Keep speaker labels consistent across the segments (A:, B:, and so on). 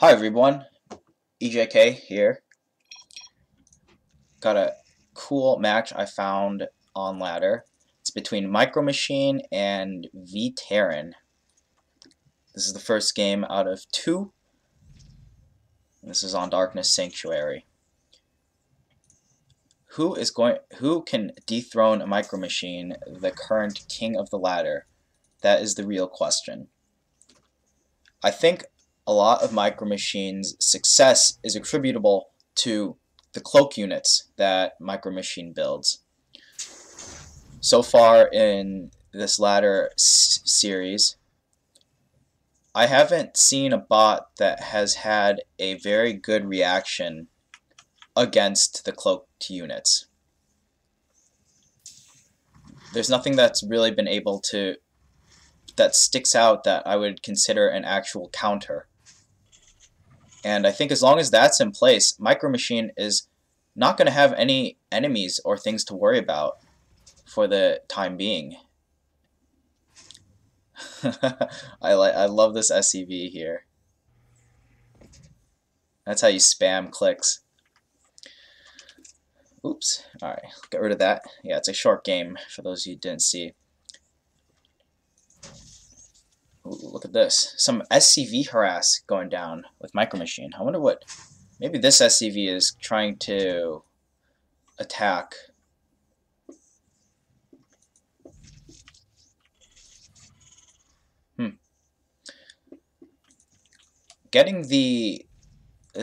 A: Hi everyone, EJK here. Got a cool match I found on ladder. It's between MicroMachine and VeTerran. This is the first game out of two. This is on Darkness Sanctuary. Who can dethrone a MicroMachine, the current king of the ladder? That is the real question. I think a lot of MicroMachine's success is attributable to the Cloak units that MicroMachine builds. So far in this ladder series, I haven't seen a bot that has had a very good reaction against the cloaked units. There's nothing that's really been able to that sticks out that I would consider an actual counter. And I think as long as that's in place, MicroMachine is not going to have any enemies or things to worry about for the time being. I love this SCV here. That's how you spam clicks. Oops. Alright, get rid of that. Yeah, it's a short game for those of you who didn't see. Ooh, look at this. Some SCV harass going down with MicroMachine. I wonder what... Maybe this SCV is trying to attack. Getting the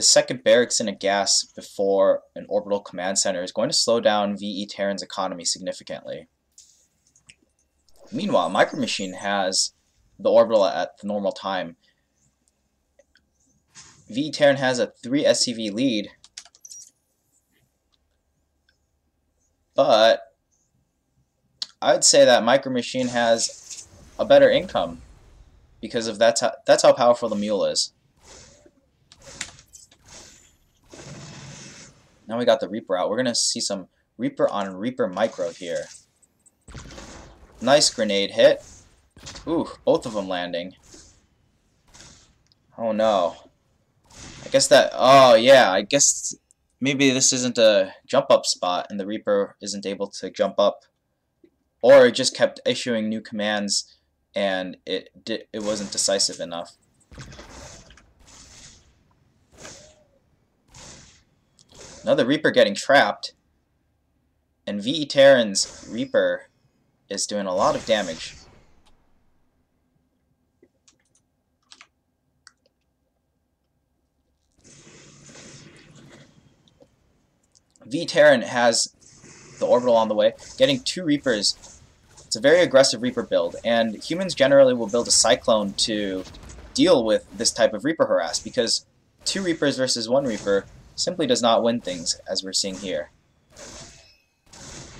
A: second barracks in a gas before an orbital command center is going to slow down VeTerran's economy significantly. Meanwhile, MicroMachine has the orbital at the normal time. VeTerran has a 3 SCV lead, but I'd say that MicroMachine has a better income because of that's how powerful the mule is. Now we got the Reaper out. We're gonna see some Reaper on Reaper micro here. Nice grenade hit. Ooh, both of them landing. Oh no. I guess that, oh yeah, I guess maybe this isn't a jump up spot and the Reaper isn't able to jump up. Or it just kept issuing new commands and it wasn't decisive enough. Another Reaper getting trapped. And VeTerran's Reaper is doing a lot of damage. VeTerran has the orbital on the way, getting 2 Reapers. It's a very aggressive Reaper build, and humans generally will build a Cyclone to deal with this type of Reaper harass, because 2 Reapers versus 1 Reaper simply does not win things, as we're seeing here.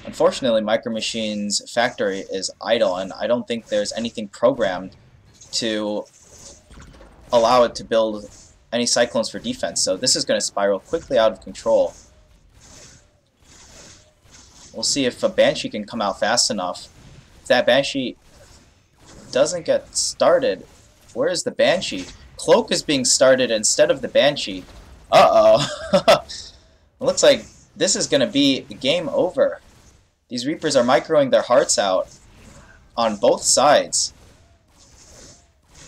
A: Unfortunately, MicroMachine's factory is idle, and I don't think there's anything programmed to allow it to build any Cyclones for defense, so this is going to spiral quickly out of control. We'll see if a Banshee can come out fast enough. If that Banshee doesn't get started, where is the Banshee? Cloak is being started instead of the Banshee. Uh-oh. It looks like this is going to be game over. These Reapers are microing their hearts out on both sides.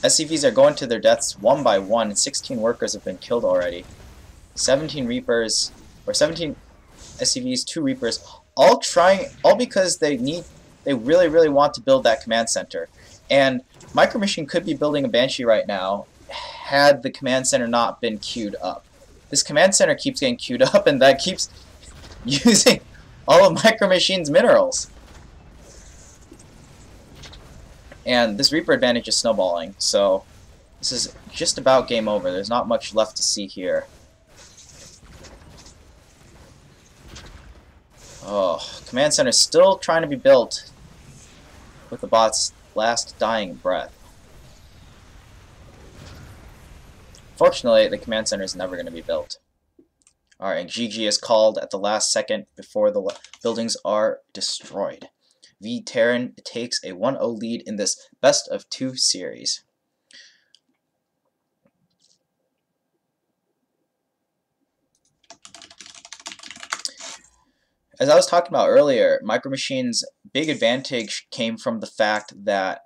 A: SCVs are going to their deaths one by one. 16 workers have been killed already. 17 Reapers, or 17 SCVs, 2 Reapers, all because they really want to build that command center. And MicroMachine could be building a Banshee right now had the command center not been queued up. This command center keeps getting queued up, and that keeps using all of MicroMachine's minerals. And this Reaper advantage is snowballing, so this is just about game over. There's not much left to see here. Oh, command center still trying to be built with the bot's last dying breath. Fortunately, the command center is never going to be built. Alright, GG is called at the last second before the buildings are destroyed. VeTerran takes a 1-0 lead in this best of 2 series. as I was talking about earlier, Micro Machine's big advantage came from the fact that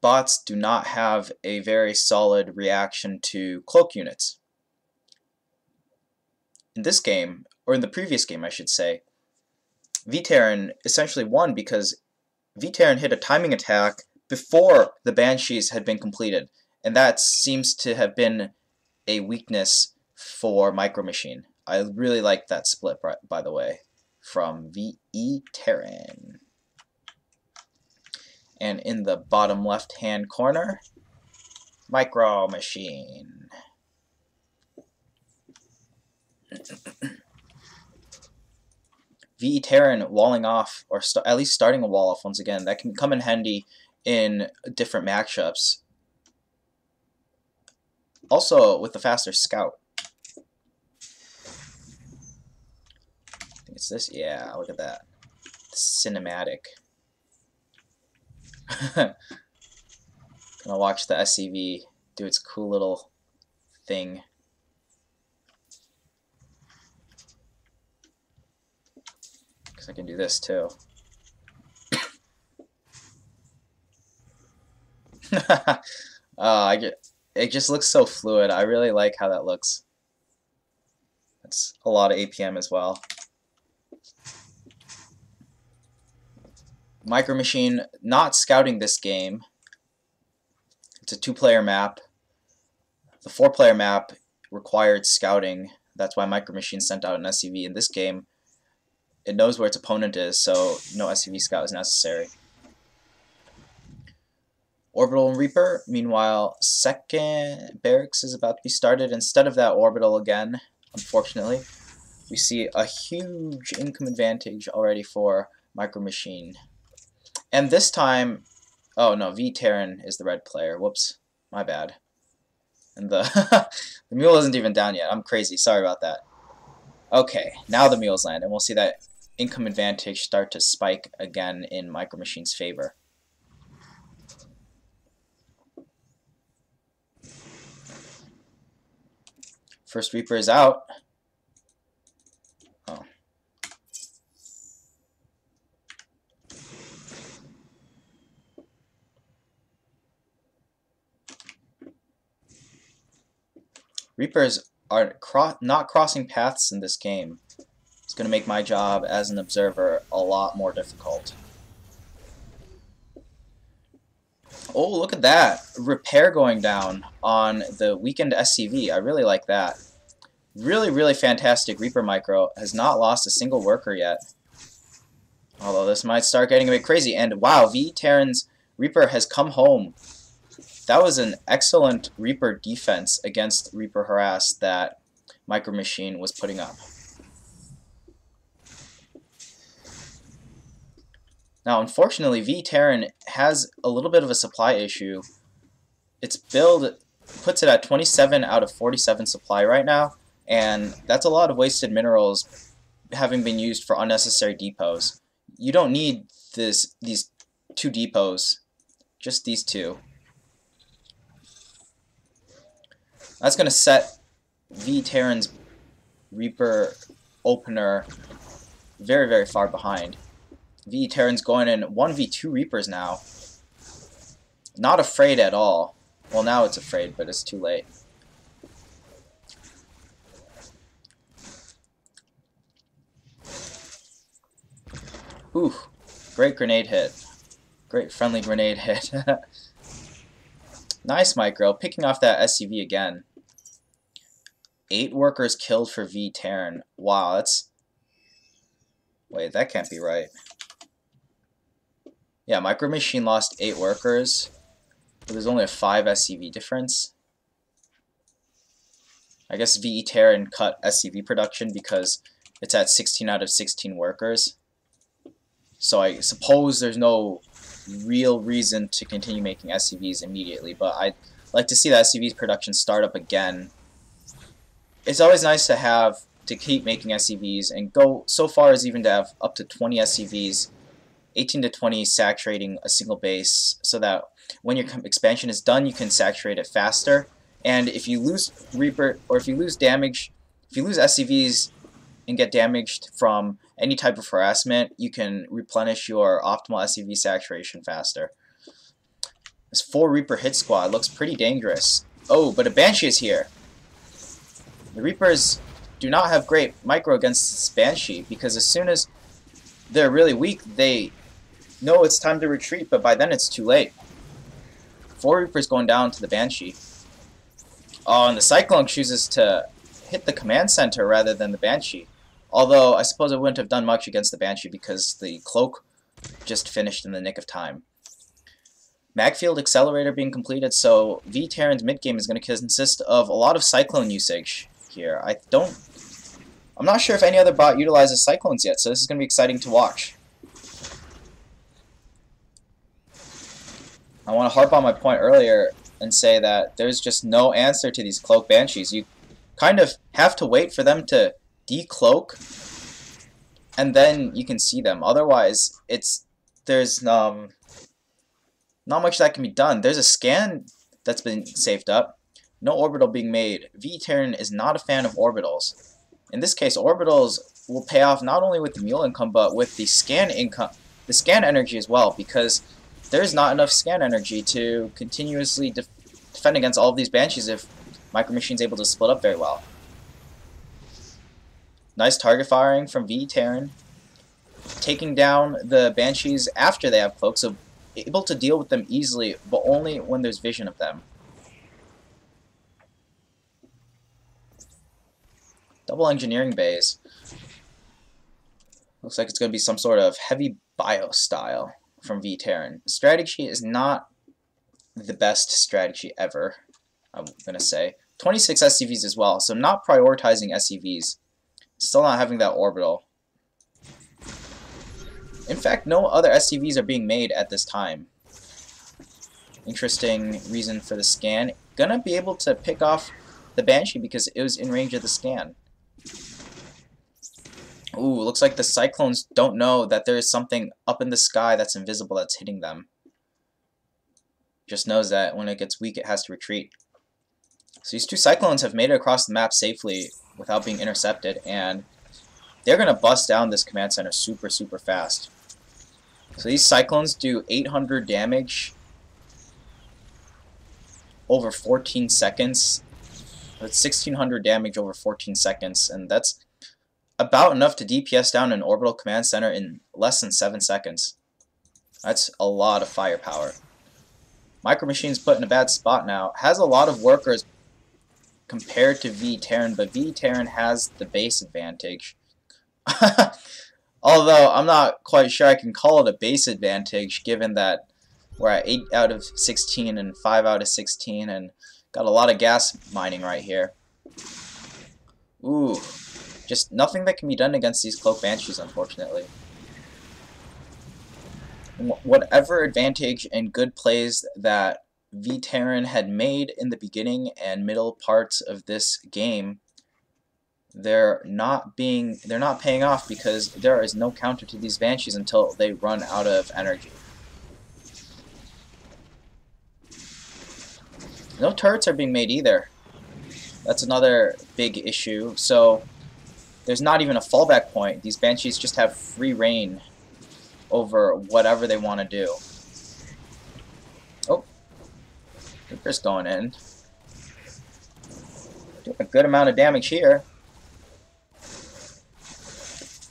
A: bots do not have a very solid reaction to cloak units. In this game, or in the previous game I should say, VeTerran essentially won because VeTerran hit a timing attack before the Banshees had been completed, and that seems to have been a weakness for Micro Machine. I really like that split, by the way, from VeTerran. And in the bottom left-hand corner, Micro Machine. VeTerran walling off, or at least starting a wall off once again. That can come in handy in different matchups. Also, with the faster scout. I think it's this. Yeah, look at that. Cinematic. Gonna watch the SCV do its cool little thing. Because I can do this too. It just looks so fluid. I really like how that looks. That's a lot of APM as well. Micro Machine not scouting this game. It's a 2-player map. The 4-player map required scouting. That's why Micro Machine sent out an SCV. In this game, it knows where its opponent is, so no SCV scout is necessary. Orbital and Reaper. Meanwhile, second barracks is about to be started. Instead of that orbital again, unfortunately, we see a huge income advantage already for Micro Machine. And this time, oh no, VeTerran is the red player. Whoops, my bad. And the the mule isn't even down yet. I'm crazy. Sorry about that. Okay, now the mules land, and we'll see that income advantage start to spike again in Micro Machine's favor. First Reaper is out. Oh. Reapers are not crossing paths in this game. It's going to make my job as an observer a lot more difficult. Oh, look at that. Repair going down on the weakened SCV. I really like that. Really, really fantastic. Reaper Micro has not lost a single worker yet. Although this might start getting a bit crazy. And wow, VeTerran's Reaper has come home. That was an excellent Reaper defense against Reaper harass that Micro Machine was putting up. Now, unfortunately, VeTerran has a little bit of a supply issue. Its build puts it at 27 out of 47 supply right now, and that's a lot of wasted minerals having been used for unnecessary depots. You don't need these 2 depots, just these 2. That's going to set VeTerran's Reaper opener very, very far behind. VeTerran's going in 1v2 Reapers now. Not afraid at all. Well, now it's afraid, but it's too late. Ooh, great grenade hit. Great friendly grenade hit. Nice Micro, picking off that SCV again. 8 workers killed for VeTerran. Wow, that's... Wait, that can't be right. Yeah, Micro Machine lost 8 workers, but there's only a 5 SCV difference. I guess VeTerran cut SCV production because it's at 16 out of 16 workers. So I suppose there's no real reason to continue making SCVs immediately, but I'd like to see the SCV's production start up again. It's always nice to keep making SCVs and go so far as even to have up to 20 SCVs, 18 to 20 saturating a single base, so that when your expansion is done, you can saturate it faster. And if you lose Reaper, or if you lose damage, if you lose SCVs and get damaged from any type of harassment, you can replenish your optimal SCV saturation faster. This 4 Reaper hit squad looks pretty dangerous. Oh, but a Banshee is here. The Reapers do not have great micro against this Banshee, because as soon as they're really weak, they know it's time to retreat, but by then it's too late. 4 Reapers going down to the Banshee. Oh, and the Cyclone chooses to hit the command center rather than the Banshee. Although, I suppose it wouldn't have done much against the Banshee because the Cloak just finished in the nick of time. Magfield Accelerator being completed, so VeTerran's mid-game is going to consist of a lot of Cyclone usage here. I'm not sure if any other bot utilizes Cyclones yet, so this is going to be exciting to watch. I want to harp on my point earlier and say that there's just no answer to these Cloak Banshees. You kind of have to wait for them to decloak, and then you can see them. Otherwise, there's not much that can be done. There's a scan that's been saved up. No orbital being made. VeTerran is not a fan of orbitals. In this case, orbitals will pay off not only with the mule income, but with the scan income, the scan energy as well, because there's not enough scan energy to continuously defend against all of these Banshees if MicroMachine's able to split up very well. Nice target firing from VeTerran, taking down the Banshees after they have Cloak, so able to deal with them easily, but only when there's vision of them. Double engineering bays. Looks like it's going to be some sort of heavy bio style from VeTerran. Strategy is not the best strategy ever, I'm going to say. 26 SCVs as well, so not prioritizing SCVs. Still not having that orbital. In fact, no other SCVs are being made at this time. Interesting reason for the scan. Gonna be able to pick off the Banshee because it was in range of the scan. Ooh, looks like the Cyclones don't know that there is something up in the sky that's invisible that's hitting them. Just knows that when it gets weak, it has to retreat. So these 2 Cyclones have made it across the map safely without being intercepted, and they're going to bust down this command center super fast. So these Cyclones do 800 damage over 14 seconds. That's 1600 damage over 14 seconds, and that's about enough to DPS down an orbital command center in less than 7 seconds. That's a lot of firepower. MicroMachine's put in a bad spot now. Has a lot of workers compared to VeTerran, but VeTerran has the base advantage. Although I'm not quite sure I can call it a base advantage, given that we're at 8 out of 16 and 5 out of 16, and got a lot of gas mining right here. Ooh, just nothing that can be done against these Cloak Banshees, unfortunately. Whatever advantage and good plays that VeTerran had made in the beginning and middle parts of this game, they're not paying off because there is no counter to these Banshees until they run out of energy. No turrets are being made either. That's another big issue. So there's not even a fallback point. These Banshees just have free reign over whatever they want to do. Oh, Reaper's going in. Doing a good amount of damage here.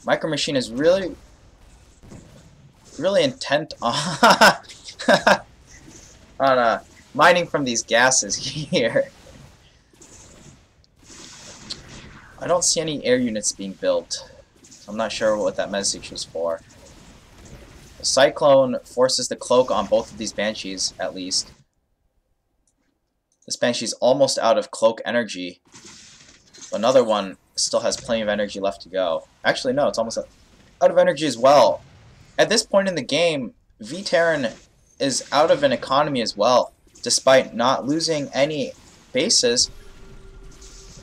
A: MicroMachine is really intent on mining from these gases here. I don't see any air units being built. I'm not sure what that message was for. The Cyclone forces the Cloak on both of these Banshees, at least. This Banshee's almost out of Cloak energy. Another one still has plenty of energy left to go. Actually, no, it's almost out of energy as well. At this point in the game, VeTerran is out of an economy as well. Despite not losing any bases,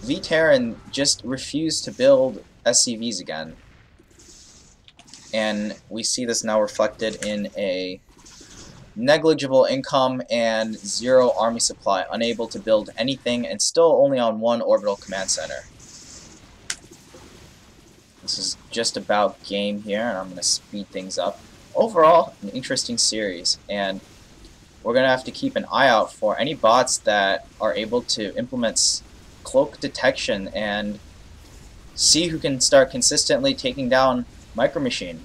A: VeTerran just refused to build SCVs again. And we see this now reflected in a negligible income and 0 army supply, unable to build anything, and still only on 1 orbital command center. This is just about game here, and I'm going to speed things up. Overall, an interesting series, and we're going to have to keep an eye out for any bots that are able to implement cloak detection and see who can start consistently taking down MicroMachine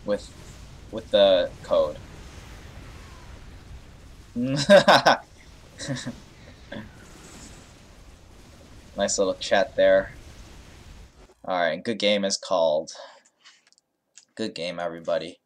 A: with the code. Nice little chat there. Alright, good game is called. Good game, everybody.